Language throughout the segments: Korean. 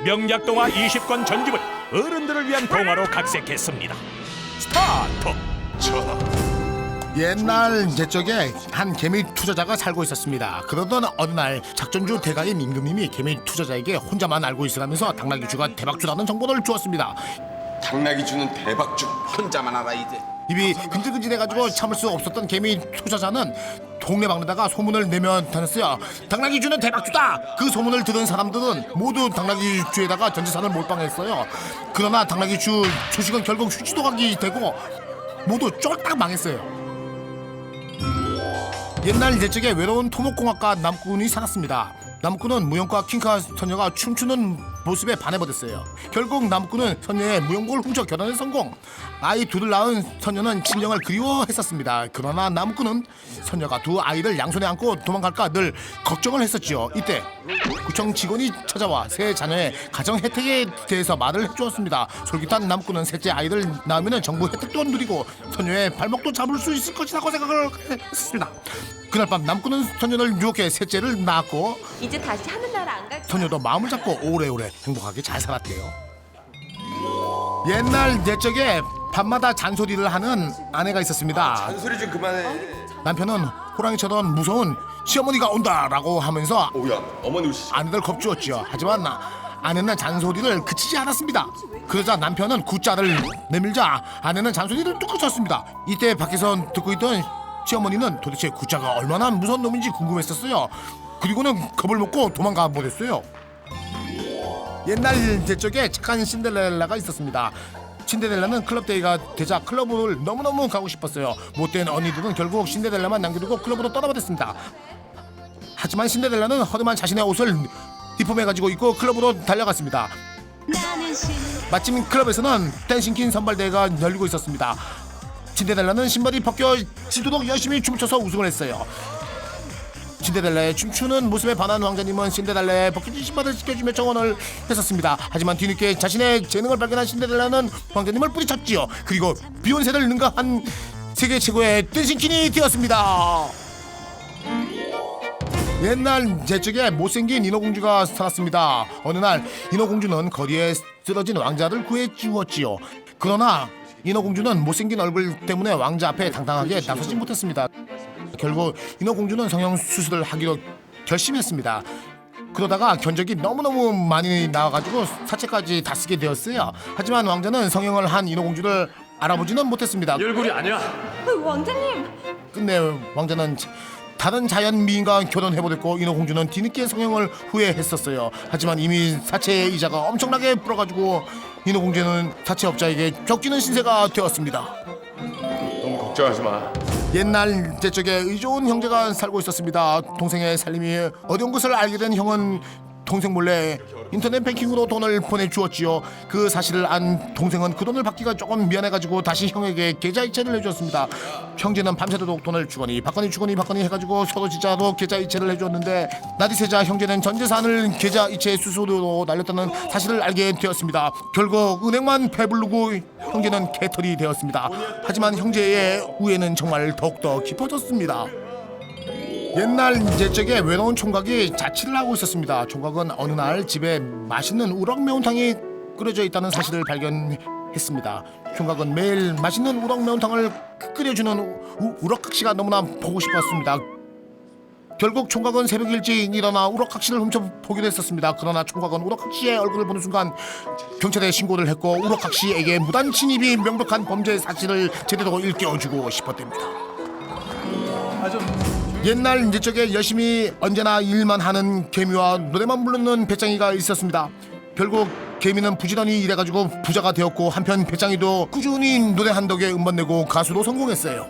명작동화 20권 전집을 어른들을 위한 동화로 각색했습니다. 스타트! 옛날 옛적에 한 개미 투자자가 살고 있었습니다. 그러던 어느 날 작전주 대가인 임금님이 개미 투자자에게 혼자만 알고 있으라면서 당나귀주가 대박주라는 정보를 주었습니다. 당나귀주는 대박주 혼자만 알아 이제. 입이 근질근질해가지고 참을 수 없었던 개미 투자자는 동네방네다가 소문을 내며 다녔어요. 당나귀주는 대박주다! 그 소문을 들은 사람들은 모두 당나귀주에다가 전재산을 몰빵했어요. 그러나 당나귀주 주식은 결국 휴지도각이 되고 모두 쫄딱 망했어요. 옛날 옛적에 외로운 토목공학과 나무꾼이 살았습니다. 나무꾼은 무용과 킹카 소녀가 춤추는 모습에 반해버렸어요. 결국 나무꾼은 소녀의 무용복을 훔쳐 결혼에 성공. 아이 둘을 낳은 소녀는 친정을 그리워했었습니다. 그러나 나무꾼은 소녀가 두 아이를 양손에 안고 도망갈까 늘 걱정을 했었지요. 이때 구청 직원이 찾아와 새 자녀의 가정 혜택에 대해서 말을 해주었습니다. 솔깃한 나무꾼은 셋째 아이를 낳으면 정부 혜택도 누리고 소녀의 발목도 잡을 수 있을 것이라고 생각을 했습니다. 그날 밤 나무꾼은 소녀를 유혹해 셋째를 낳았고 이제 다시 하늘나라 안 갈까? 소녀도 마음을 잡고 오래오래 행복하게 잘 살았대요. 옛날 옛적에 밤마다 잔소리를 하는 아내가 있었습니다. 잔소리 좀 그만해. 남편은 호랑이처럼 무서운 시어머니가 온다라고 하면서 오야 어머니 오시죠. 아내들 겁주었죠. 하지만 아내는 잔소리를 그치지 않았습니다. 그러자 남편은 굿자를 내밀자 아내는 잔소리를 뚝 그쳤습니다. 이때 밖에서 듣고 있던 시어머니는 도대체 굿자가 얼마나 무서운 놈인지 궁금했었어요. 그리고는 겁을 먹고 도망가 버렸어요. 옛날 옛적에 착한 신데렐라가 있었습니다. 신데렐라는 클럽데이가 되자 클럽을 너무너무 가고 싶었어요. 못된 언니들은 결국 신데렐라만 남겨두고 클럽으로 떠나버렸습니다. 하지만 신데렐라는 허름한 자신의 옷을 리폼해가지고 입고 클럽으로 달려갔습니다. 마침 클럽에서는 댄싱퀸 선발대회가 열리고 있었습니다. 신데렐라는 신발이 벗겨지도록 열심히 춤을 춰서 우승을 했어요. 신데렐라의 춤추는 모습에 반한 왕자님은 신데렐라의 벗겨진 신발을 지켜주며 청원을 했었습니다. 하지만 뒤늦게 자신의 재능을 발견한 신데렐라는 왕자님을 뿌리쳤지요. 그리고 비욘세를 능가한 세계 최고의 댄싱퀸이 되었습니다. 옛날 옛적에 못생긴 인어공주가 살았습니다. 어느 날 인어공주는 거리에 쓰러진 왕자를 구해 주었지요. 그러나 인어공주는 못생긴 얼굴 때문에 왕자 앞에 당당하게 나서지 못했습니다. 결국 인어공주는 성형수술을 하기로 결심했습니다. 그러다가 견적이 너무너무 많이 나와가지고 사채까지 다 쓰게 되었어요. 하지만 왕자는 성형을 한 인어공주를 알아보지는 못했습니다. 얼굴이 아니야. 왕자님! 끝내 왕자는 다른 자연 미인과 결혼해버렸고 인어공주는 뒤늦게 성형을 후회했었어요. 하지만 이미 사채의 이자가 엄청나게 불어가지고 인어공주는 사채업자에게 쫓기는 신세가 되었습니다. 너무 걱정하지 마. 옛날 옛적에 의좋은 형제가 살고 있었습니다. 동생의 살림이 어려운 것을 알게 된 형은 동생 몰래 인터넷 뱅킹으로 돈을 보내주었지요. 그 사실을 안 동생은 그 돈을 받기가 조금 미안해가지고 다시 형에게 계좌이체를 해줬습니다. 형제는 밤새도록 돈을 주거니 받거니 해가지고 서로 진짜로 계좌이체를 해줬는데 날이 새자 형제는 전 재산을 계좌이체 수수료로 날렸다는 사실을 알게 되었습니다. 결국 은행만 배부르고 형제는 개털이 되었습니다. 하지만 형제의 우애는 정말 더욱더 깊어졌습니다. 옛날 옛적에 외로운 총각이 자취를 하고 있었습니다. 총각은 어느 날 집에 맛있는 우럭 매운탕이 끓여져 있다는 사실을 발견했습니다. 총각은 매일 맛있는 우럭 매운탕을 끓여주는 우럭각시가 너무나 보고 싶었습니다. 결국 총각은 새벽 일찍 일어나 우럭각시를 훔쳐보기로 했었습니다. 그러나 총각은 우럭각시의 얼굴을 보는 순간 경찰에 신고를 했고 우럭각시에게 무단 침입이 명백한 범죄 사실을 제대로 일깨워주고 싶었답니다. 옛날 옛적에 열심히 언제나 일만 하는 개미와 노래만 부르는 배짱이가 있었습니다. 결국 개미는 부지런히 일해가지고 부자가 되었고 한편 배짱이도 꾸준히 노래한 덕에 음반 내고 가수로 성공했어요.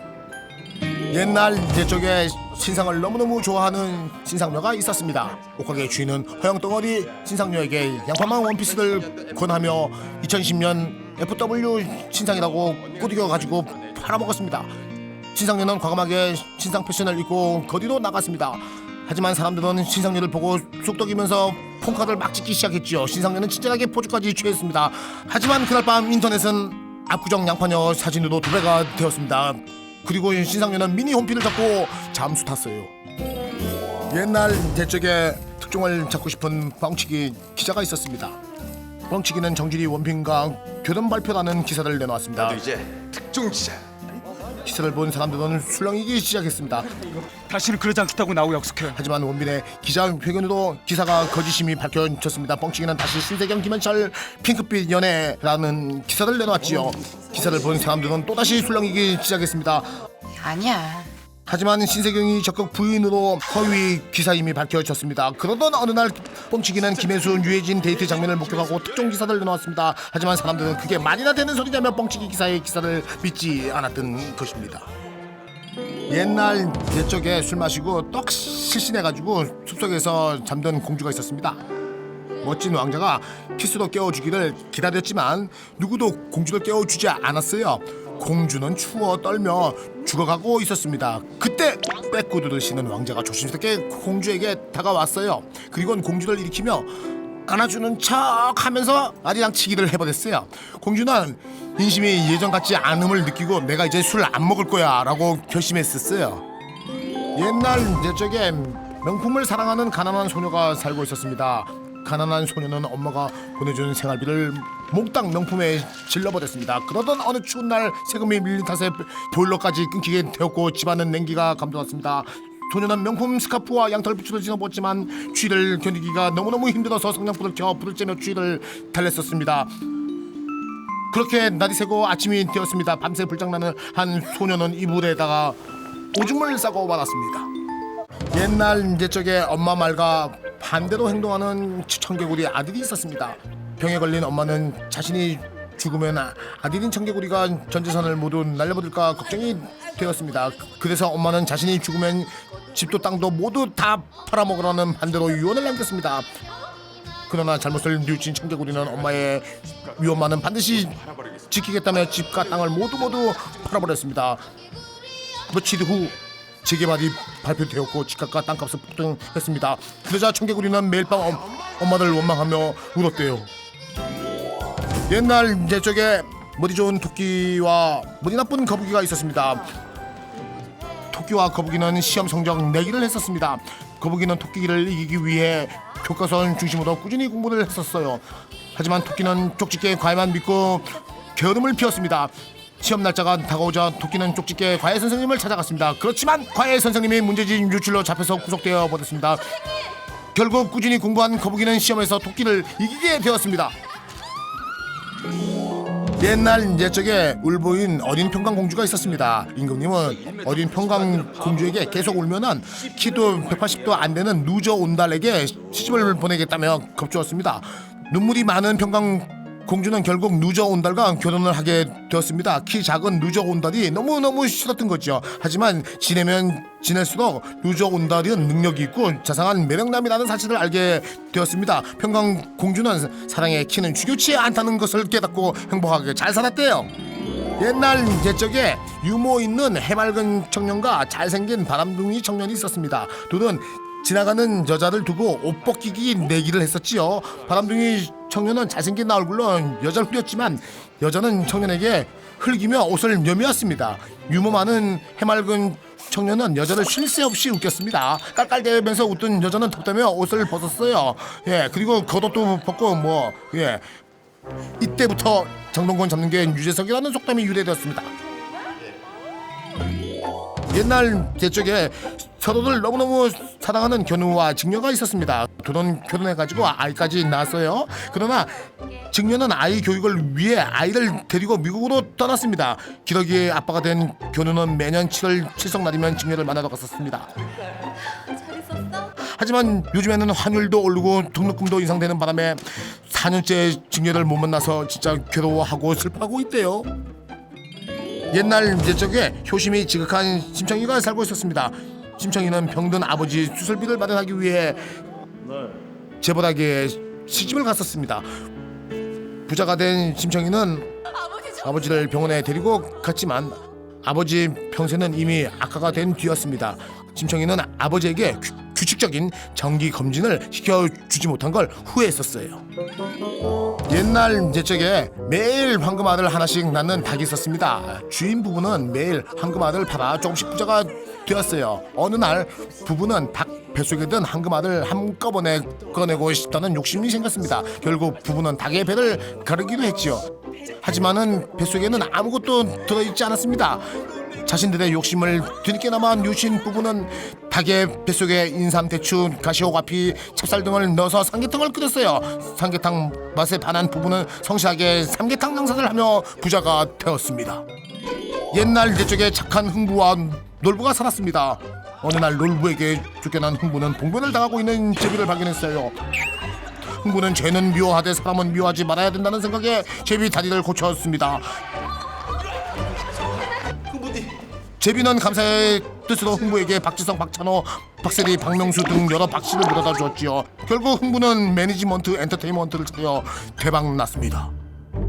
옛날 옛적에 신상을 너무너무 좋아하는 신상녀가 있었습니다. 옷가게 주인은 허영덩어리 신상녀에게 양파망 원피스를 권하며 2010년 FW 신상이라고 꾸짖어가지고 팔아먹었습니다. 신상녀는 과감하게 신상 패션을 입고 거리로 나갔습니다. 하지만 사람들은 신상녀를 보고 쑥덕이면서 폰카드를 막 찍기 시작했지요. 신상녀는 친절하게 포즈까지 취했습니다. 하지만 그날 밤 인터넷은 압구정 양파녀 사진으로 도배가 되었습니다. 그리고 신상녀는 미니 홈피를 잡고 잠수 탔어요. 옛날 옛적에 특종을 잡고 싶은 뻥치기 기자가 있었습니다. 뻥치기는 정준이 원빈과 결혼 발표라는 기사를 내놓았습니다. 나도 이제 특종 기자. 기사를 본 사람들은 술렁이기 시작했습니다. 다시는 그러지 않겠다고 나하고 약속해. 하지만 원빈의 기자회견으로 기사가 거짓임이 밝혀졌습니다. 뻥치기는 다시 신세경 김현철 핑크빛 연애라는 기사를 내놓았지요. 기사를 본 사람들은 또다시 술렁이기 시작했습니다. 아니야. 하지만 신세경이 적극 부인으로 허위 기사임이 밝혀졌습니다. 그러던 어느 날 뻥치기는 김혜수, 유해진 데이트 장면을 목격하고 특종 기사를 내놓았습니다. 하지만 사람들은 그게 말이나 되는 소리냐며 뻥치기 기사의 기사를 믿지 않았던 것입니다. 옛날 옛적에 술 마시고 떡 실신해가지고 숲속에서 잠든 공주가 있었습니다. 멋진 왕자가 키스로 깨워주기를 기다렸지만 누구도 공주를 깨워주지 않았어요. 공주는 추워 떨며 죽어가고 있었습니다. 그때 백구두를 신은 왕자가 조심스럽게 공주에게 다가왔어요. 그리고는 공주를 일으키며 안아주는 척 하면서 아리랑치기를 해버렸어요. 공주는 인심이 예전 같지 않음을 느끼고 내가 이제 술 안 먹을 거야 라고 결심했었어요. 옛날 옛적에 명품을 사랑하는 가난한 소녀가 살고 있었습니다. 가난한 소녀는 엄마가 보내준 생활비를 몽땅 명품에 질러버렸습니다. 그러던 어느 추운 날 세금이 밀린 탓에 보일러까지 끊기게 되었고 집안은 냉기가 감돌았습니다. 소녀는 명품 스카프와 양털 부츠를 신어봤지만 추위를 견디기가 너무너무 힘들어서 성냥불을 켜 불을 쬐며 추위를 달랬었습니다. 그렇게 날이 새고 아침이 되었습니다. 밤새 불장난을 한 소녀는 이불에다가 오줌을 싸고 말았습니다. 옛날 옛적에 엄마 말과 반대로 행동하는 청개구리 아들이 있었습니다. 병에 걸린 엄마는 자신이 죽으면 아들인 청개구리가 전 재산을 모두 날려버릴까 걱정이 되었습니다. 그래서 엄마는 자신이 죽으면 집도 땅도 모두 다 팔아먹으라는 반대로 유언을 남겼습니다. 그러나 잘못을 뉘우친 청개구리는 엄마의 위험만은 반드시 지키겠다며 집과 땅을 모두 팔아버렸습니다. 며칠 후 재개발이 발표되었고 집값과 땅값은 폭등했습니다. 그러자 청개구리는 매일 밤 엄마를 원망하며 울었대요. 옛날 옛적에 머리 좋은 토끼와 머리 나쁜 거북이가 있었습니다. 토끼와 거북이는 시험 성적 내기를 했었습니다. 거북이는 토끼를 이기기 위해 교과서 중심으로 꾸준히 공부를 했었어요. 하지만 토끼는 쪽집게 과외만 믿고 게으름을 피웠습니다. 시험 날짜가 다가오자 토끼는 쪽집게 과외 선생님을 찾아갔습니다. 그렇지만 과외 선생님이 문제집 유출로 잡혀서 구속되어 버렸습니다. 결국 꾸준히 공부한 거북이는 시험에서 토끼를 이기게 되었습니다. 옛날 옛적에 울보인 어린 평강공주가 있었습니다. 임금님은 어린 평강공주에게 계속 울면은 키도 180도 안 되는 루저 온달에게 시집을 보내겠다며 겁주었습니다. 눈물이 많은 평강공주는 결국 루저 온달과 결혼을 하게 되었습니다. 키 작은 루저 온달이 너무너무 싫었던 거죠. 하지만 지내면 지낼수록 루저 온달은 능력이 있고 자상한 매력남이라는 사실을 알게 되었습니다. 평강공주는 사랑의 키는 중요치 않다는 것을 깨닫고 행복하게 잘 살았대요. 옛날 옛적에 유머 있는 해맑은 청년과 잘생긴 바람둥이 청년이 있었습니다. 둘은 지나가는 여자를 두고 옷 벗기기 내기를 했었지요. 바람둥이 청년은 잘생긴 얼굴로 여자를 후렸지만 여자는 청년에게 흘기며 옷을 여미었습니다. 유머 많은 해맑은 청년은 여자를 쉴 새 없이 웃겼습니다. 깔깔대면서 웃던 여자는 덥다며 옷을 벗었어요. 그리고 겉옷도 벗고 이때부터 장동건 잡는 게 유재석이라는 속담이 유래되었습니다. 옛날 옛적에 서로를 너무너무 사랑하는 견우와 직녀가 있었습니다. 둘은 결혼해가지고 아이까지 낳았어요. 그러나 직녀는 아이 교육을 위해 아이를 데리고 미국으로 떠났습니다. 기러기의 아빠가 된 견우는 매년 7월 칠성날이면 직녀를 만나러 갔었습니다. 잘했었어? 하지만 요즘에는 환율도 오르고 등록금도 인상되는 바람에 4년째 직녀를 못 만나서 진짜 괴로워하고 슬퍼하고 있대요. 옛날 옛적에 효심이 지극한 심청이가 살고 있었습니다. 심청이는 병든 아버지 수술비를 마련하기 위해 재벌에게 시집을 갔었습니다. 부자가 된 심청이는 아버지를 병원에 데리고 갔지만 아버지 병세는 이미 악화가 된 뒤였습니다. 심청이는 아버지에게 규칙적인 정기 검진을 시켜주지 못한 걸 후회했었어요. 옛날 옛적에 매일 황금알을 하나씩 낳는 닭이 있었습니다. 주인 부부는 매일 황금알을 팔아 조금씩 부자가 되었어요. 어느 날 부부는 닭 뱃속에 든 황금알을 한꺼번에 꺼내고 싶다는 욕심이 생겼습니다. 결국 부부는 닭의 배를 가르기도 했지요. 하지만은 뱃속에는 아무것도 들어있지 않았습니다. 자신들의 욕심을 뒤늦게나마 누신 부부는 닭의 뱃속에 인삼, 대추, 가시오가피, 찹쌀 등을 넣어서 삼계탕을 끓였어요. 삼계탕 맛에 반한 부부는 성실하게 삼계탕 장사를 하며 부자가 되었습니다. 옛날 옛적에 착한 흥부와 놀부가 살았습니다. 어느 날 놀부에게 쫓겨난 흥부는 봉변을 당하고 있는 제비를 발견했어요. 흥부는 죄는 미워하되 사람은 미워하지 말아야 된다는 생각에 제비 다리를 고쳤습니다. 제비는 감사의 뜻으로 흥부에게 박지성, 박찬호, 박세리, 박명수 등 여러 박씨를 물어다 주었지요. 결국 흥부는 매니지먼트 엔터테인먼트를 차려 대박 났습니다.